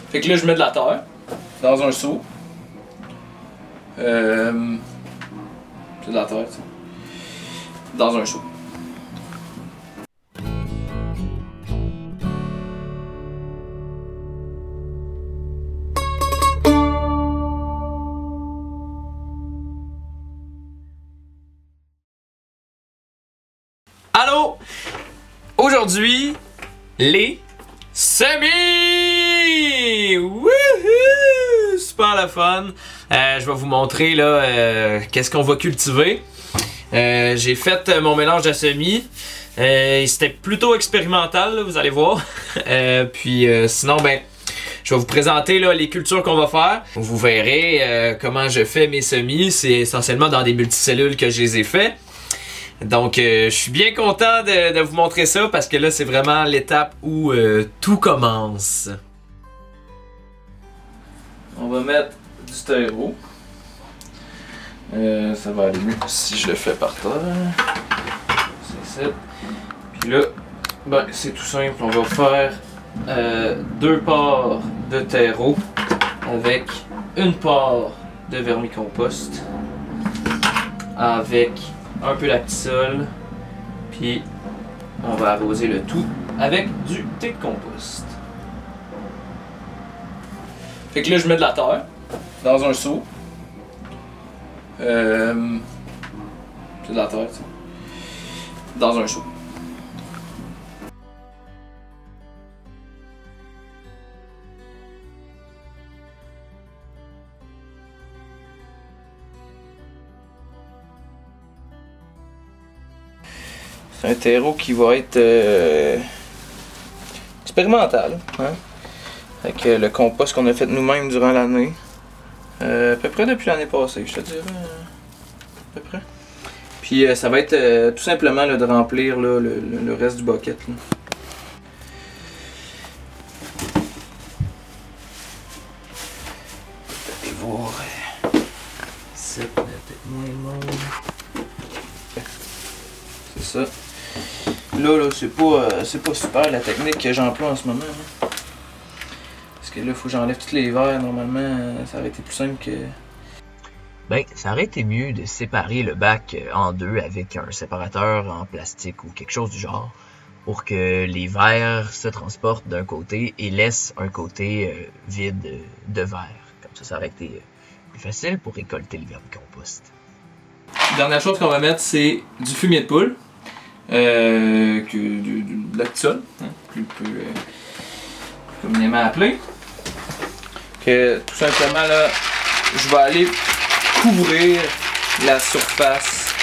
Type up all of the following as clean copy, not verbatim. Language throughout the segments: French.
Fait que là, je mets de la terre dans un seau. C'est de la terre, ça. Dans un seau. Allô? Aujourd'hui, les semis! Wouhou! Super la fun! Je vais vous montrer là qu'est-ce qu'on va cultiver. J'ai fait mon mélange de semis. C'était plutôt expérimental, là, vous allez voir. Sinon, ben, je vais vous présenter là, les cultures qu'on va faire. Vous verrez comment je fais mes semis. C'est essentiellement dans des multicellules que je les ai faits. Donc, je suis bien content de vous montrer ça parce que là, c'est vraiment l'étape où tout commence. On va mettre du terreau. Ça va aller mieux si je le fais par terre. C'est ça. Puis là, ben, c'est tout simple. On va faire 2 parts de terreau avec 1 part de vermicompost avec un peu d'actisol, puis on va arroser le tout avec du thé de compost. Fait que là, je mets de la terre dans un seau. C'est de la terre, ça. Dans un seau. C'est un terreau qui va être expérimental, hein? Avec le compost qu'on a fait nous-mêmes durant l'année. À peu près depuis l'année passée, je te dirais. À peu près. Puis ça va être tout simplement là, de remplir là, le reste du bucket. Là. Allez voir. C'est peut-être moins long. C'est ça. Là c'est pas super la technique que j'emploie en ce moment. Hein. Parce que là, il faut que j'enlève tous les verres. Normalement, ça aurait été plus simple que... Ben, ça aurait été mieux de séparer le bac en deux avec un séparateur en plastique ou quelque chose du genre pour que les verres se transportent d'un côté et laissent un côté vide de verre. Comme ça aurait été plus facile pour récolter le vermicompost. La dernière chose qu'on va mettre, c'est du fumier de poule. De l'actisol, hein, plus communément appelé. Que tout simplement là, je vais aller couvrir la surface.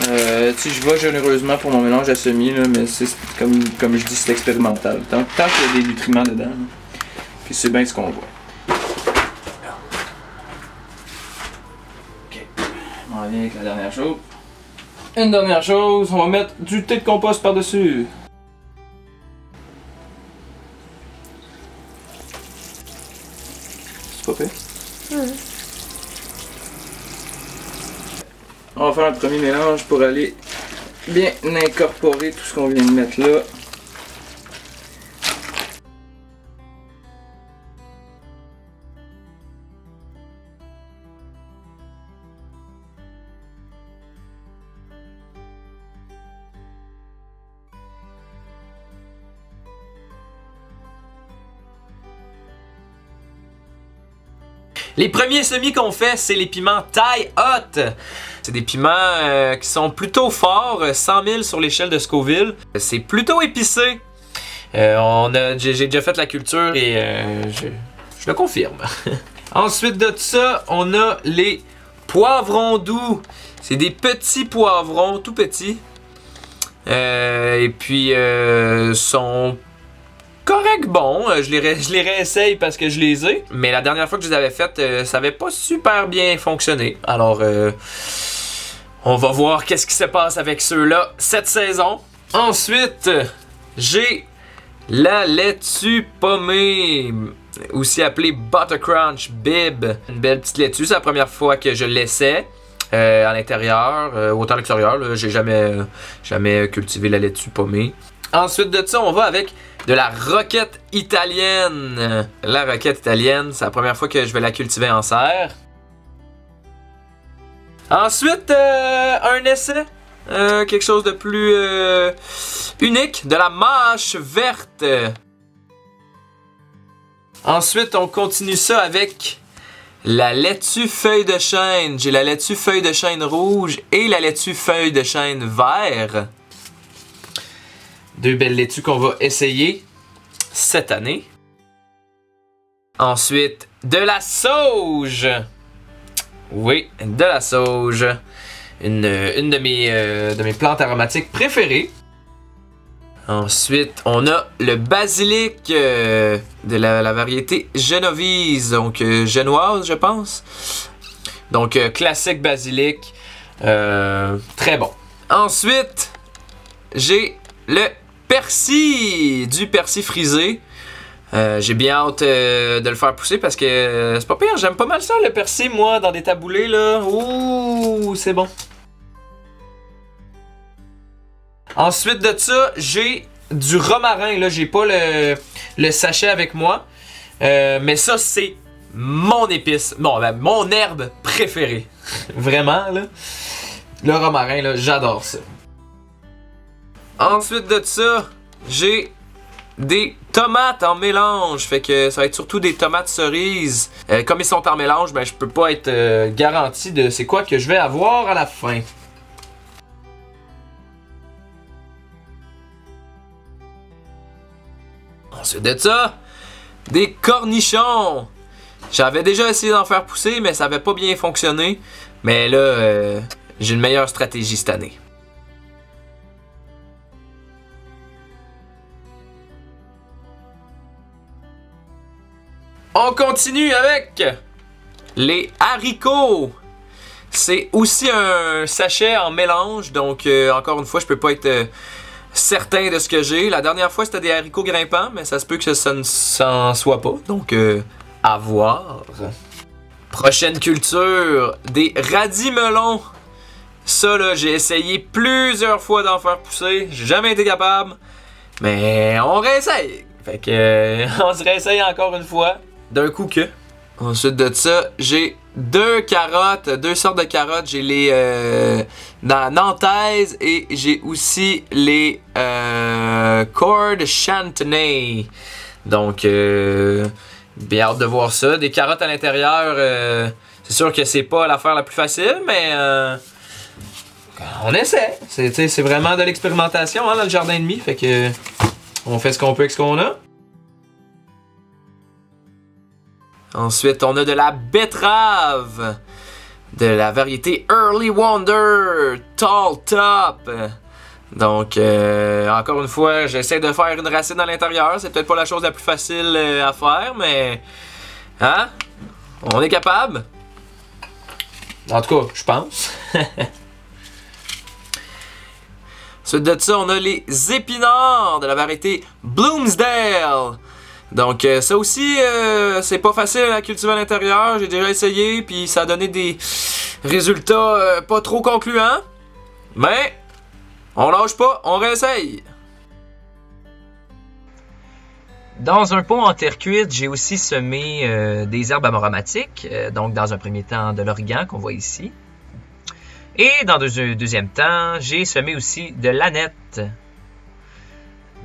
Je vais généreusement pour mon mélange à semis, là, mais c'est comme je dis, c'est expérimental. Tant qu'il y a des nutriments dedans, là, puis c'est bien ce qu'on voit. Ok, on revient avec la dernière chose. Une dernière chose, on va mettre du thé de compost par-dessus. C'est pas fait? On va faire un premier mélange pour aller bien incorporer tout ce qu'on vient de mettre là. Les premiers semis qu'on fait, c'est les piments Thai Hot. C'est des piments qui sont plutôt forts, 100 000 sur l'échelle de Scoville. C'est plutôt épicé. J'ai déjà fait la culture et je le confirme. Ensuite de ça, on a les poivrons doux. C'est des petits poivrons, tout petits. Et puis, sont correct bon, je les réessaye parce que je les ai. Mais la dernière fois que je les avais faites, ça avait pas super bien fonctionné. Alors, on va voir qu'est-ce qui se passe avec ceux-là cette saison. Ensuite, j'ai la laitue pommée, aussi appelée Buttercrunch Bib. Une belle petite laitue, c'est la première fois que je l'essaie. À l'intérieur, autant à l'extérieur, j'ai jamais cultivé la laitue pommée. Ensuite de ça, on va avec de la roquette italienne. La roquette italienne, c'est la première fois que je vais la cultiver en serre. Ensuite, un essai. Quelque chose de plus unique, de la mâche verte. Ensuite, on continue ça avec la laitue feuille de chêne. J'ai la laitue feuille de chêne rouge et la laitue feuille de chêne vert. Deux belles laitues qu'on va essayer cette année. Ensuite, de la sauge. Oui, de la sauge. Une de mes plantes aromatiques préférées. Ensuite, on a le basilic de la variété Genovese, donc génoise, je pense. Donc, classique basilic. Très bon. Ensuite, j'ai le persil, du persil frisé. J'ai bien hâte de le faire pousser parce que c'est pas pire. J'aime pas mal ça, le persil, moi, dans des taboulés, là. Ouh, c'est bon. Ensuite de ça, j'ai du romarin. Là, j'ai pas le sachet avec moi. Mais ça, c'est mon épice. Non, ben, mon herbe préférée. Vraiment, là. Le romarin, là, j'adore ça. Ensuite de ça, j'ai des tomates en mélange. Fait que ça va être surtout des tomates cerises. Comme ils sont en mélange, ben, je peux pas être garanti de c'est quoi que je vais avoir à la fin. Ensuite de ça, des cornichons. J'avais déjà essayé d'en faire pousser, mais ça avait pas bien fonctionné. Mais là, j'ai une meilleure stratégie cette année. On continue avec les haricots. C'est aussi un sachet en mélange, donc encore une fois, je peux pas être certain de ce que j'ai. La dernière fois, c'était des haricots grimpants, mais ça se peut que ça ne s'en soit pas. Donc, à voir. Prochaine culture, des radis melons. Ça, là, j'ai essayé plusieurs fois d'en faire pousser. J'ai jamais été capable. Mais on réessaye. Fait que, on se réessaye encore une fois. D'un coup que. Ensuite de ça, j'ai deux carottes, deux sortes de carottes. J'ai les nantaises et j'ai aussi les Cord Chantenay. Donc, bien hâte de voir ça. Des carottes à l'intérieur, c'est sûr que c'est pas l'affaire la plus facile, mais on essaie. C'est vraiment de l'expérimentation hein, dans le jardin et demi. Fait que on fait ce qu'on peut avec ce qu'on a. Ensuite, on a de la betterave, de la variété Early Wonder, Tall Top. Donc, encore une fois, j'essaie de faire une racine à l'intérieur. C'est peut-être pas la chose la plus facile à faire, mais... Hein? On est capable. En tout cas, je pense. Ensuite de ça, on a les épinards de la variété Bloomsdale. Donc ça aussi, c'est pas facile à cultiver à l'intérieur. J'ai déjà essayé, puis ça a donné des résultats pas trop concluants. Mais on lâche pas, on réessaye. Dans un pot en terre cuite, j'ai aussi semé des herbes aromatiques. Donc dans un premier temps, de l'origan qu'on voit ici. Et dans un deuxième temps, j'ai semé aussi de l'aneth.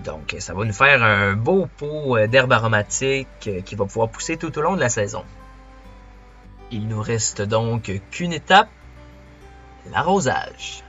Donc, ça va nous faire un beau pot d'herbes aromatiques qui va pouvoir pousser tout au long de la saison. Il nous reste donc qu'une étape, l'arrosage.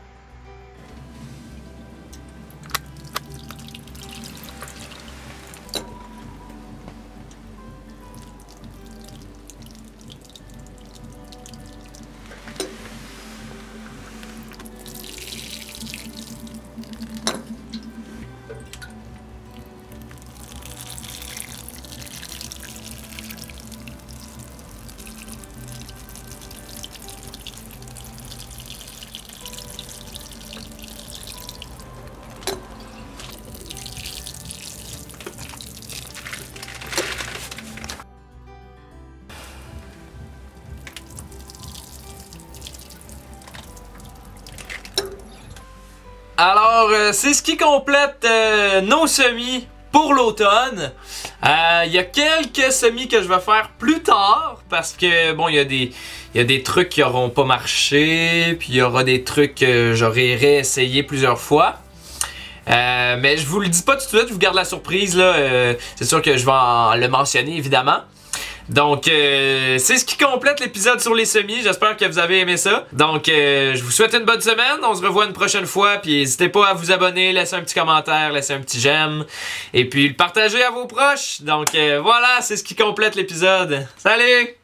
Alors, c'est ce qui complète nos semis pour l'automne. Il y a quelques semis que je vais faire plus tard parce que bon, il y a des trucs qui auront pas marché, puis il y aura des trucs que j'aurais réessayé plusieurs fois. Mais je vous le dis pas tout de suite, je vous garde la surprise là. C'est sûr que je vais le mentionner évidemment. Donc, c'est ce qui complète l'épisode sur les semis. J'espère que vous avez aimé ça. Donc, je vous souhaite une bonne semaine. On se revoit une prochaine fois. Puis, n'hésitez pas à vous abonner, laisser un petit commentaire, laisser un petit j'aime. Et puis, le partager à vos proches. Donc, voilà, c'est ce qui complète l'épisode. Salut!